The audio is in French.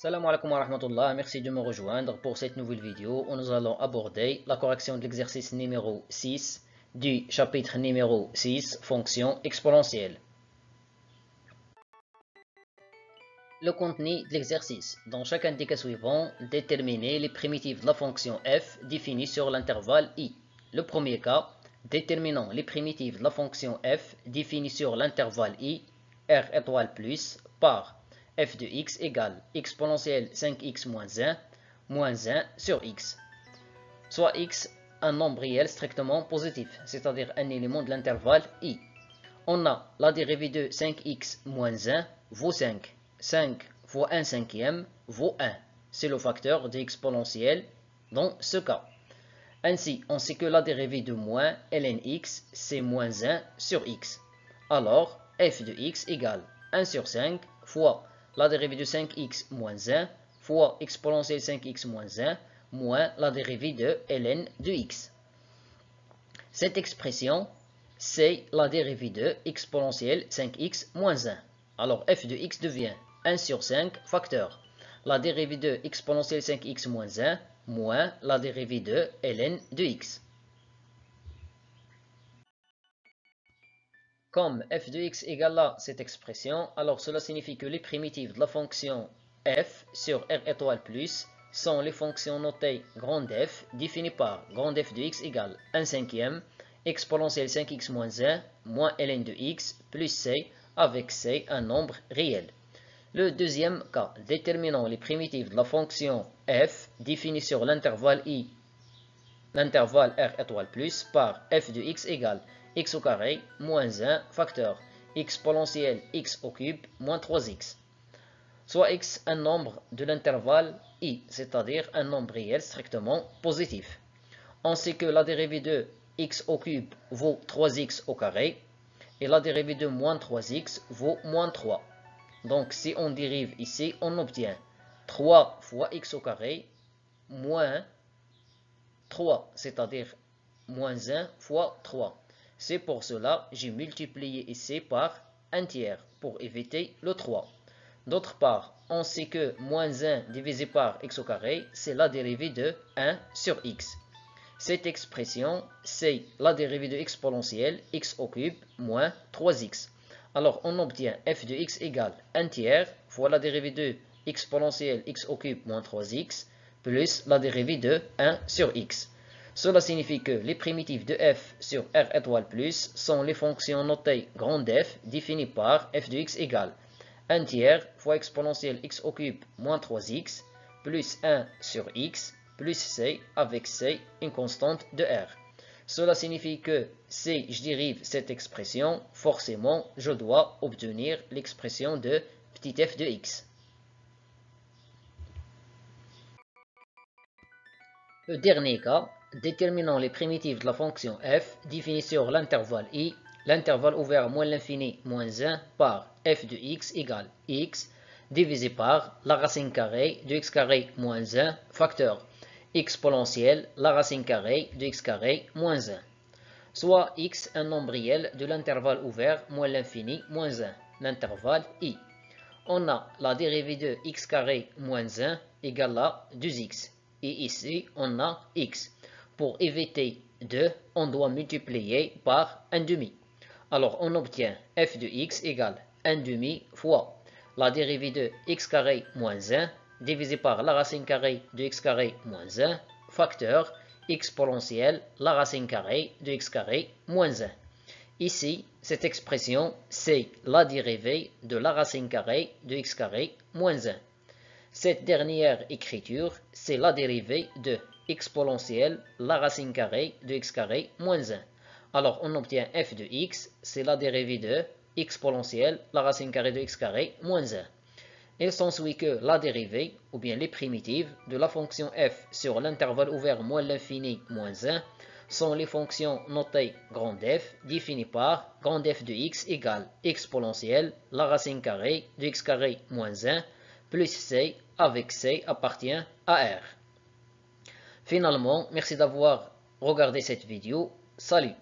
Salam alaikum wa rahmatullah, merci de me rejoindre pour cette nouvelle vidéo où nous allons aborder la correction de l'exercice numéro 6 du chapitre numéro 6, fonction exponentielle. Le contenu de l'exercice. Dans chacun des cas suivants, déterminer les primitives de la fonction f définie sur l'intervalle i. Le premier cas, déterminant les primitives de la fonction f définie sur l'intervalle i, r étoile plus, par f de x égale exponentielle 5x moins 1 sur x. Soit x un nombre réel strictement positif, c'est-à-dire un élément de l'intervalle i. On a la dérivée de 5x moins 1 vaut 5. 5 fois 1 cinquième vaut 1. C'est le facteur de exponentielle dans ce cas. Ainsi, on sait que la dérivée de moins ln x, c'est moins 1 sur x. Alors, f de x égale 1 sur 5 fois la dérivée de 5x moins 1 fois exponentielle 5x moins 1 moins la dérivée de ln de x. Cette expression, c'est la dérivée de exponentielle 5x moins 1. Alors, f de x devient 1 sur 5 facteur. La dérivée de exponentielle 5x moins 1 moins la dérivée de ln de x. Comme f de x égale à cette expression, alors cela signifie que les primitives de la fonction f sur r étoile plus sont les fonctions notées grande f définies par grande f de x égale 1 cinquième exponentielle 5x moins 1 moins ln de x plus c avec c un nombre réel. Le deuxième cas, déterminant les primitives de la fonction f définie sur l'intervalle i, l'intervalle r étoile plus, par f de x égale x au carré moins 1 facteur exponentielle x au cube moins 3x. Soit x un nombre de l'intervalle i, c'est-à-dire un nombre réel strictement positif. On sait que la dérivée de x au cube vaut 3x au carré et la dérivée de moins 3x vaut moins 3. Donc si on dérive ici, on obtient 3 fois x au carré moins 3, c'est-à-dire moins 1 fois 3. C'est pour cela que j'ai multiplié ici par un tiers pour éviter le 3. D'autre part, on sait que moins 1 divisé par x au carré, c'est la dérivée de 1 sur x. Cette expression, c'est la dérivée de exponentielle x au cube moins 3x. Alors, on obtient f de x égale 1 tiers fois la dérivée de exponentielle x au cube moins 3x plus la dérivée de 1 sur x. Cela signifie que les primitives de f sur r étoile plus sont les fonctions notées grande f définies par f de x égale 1 tiers fois exponentielle x au cube moins 3x plus 1 sur x plus c avec c une constante de r. Cela signifie que si je dérive cette expression, forcément je dois obtenir l'expression de petit f de x. Le dernier cas, déterminant les primitives de la fonction f définie sur l'intervalle i, l'intervalle ouvert à moins l'infini moins 1 par f de x égale x divisé par la racine carrée de x carré moins 1 facteur exponentielle la racine carrée de x carré moins 1. Soit x un nombre réel de l'intervalle ouvert moins l'infini moins 1, l'intervalle i. On a la dérivée de x carré moins 1 égale à 2x. Et ici, on a x. Pour éviter 2, on doit multiplier par 1 demi. Alors, on obtient f de x égale 1 demi fois la dérivée de x carré moins 1 divisé par la racine carrée de x carré moins 1 facteur exponentielle la racine carrée de x carré moins 1. Ici, cette expression, c'est la dérivée de la racine carrée de x carré moins 1. Cette dernière écriture, c'est la dérivée de exponentielle la racine carrée de x carré moins 1. Alors, on obtient f de x, c'est la dérivée de exponentielle la racine carrée de x carré moins 1. Il s'ensuit que la dérivée, ou bien les primitives, de la fonction f sur l'intervalle ouvert moins l'infini moins 1 sont les fonctions notées grande f définies par grande f de x égale exponentielle la racine carrée de x carré moins 1 plus c avec c appartient à r. Finalement, merci d'avoir regardé cette vidéo. Salut!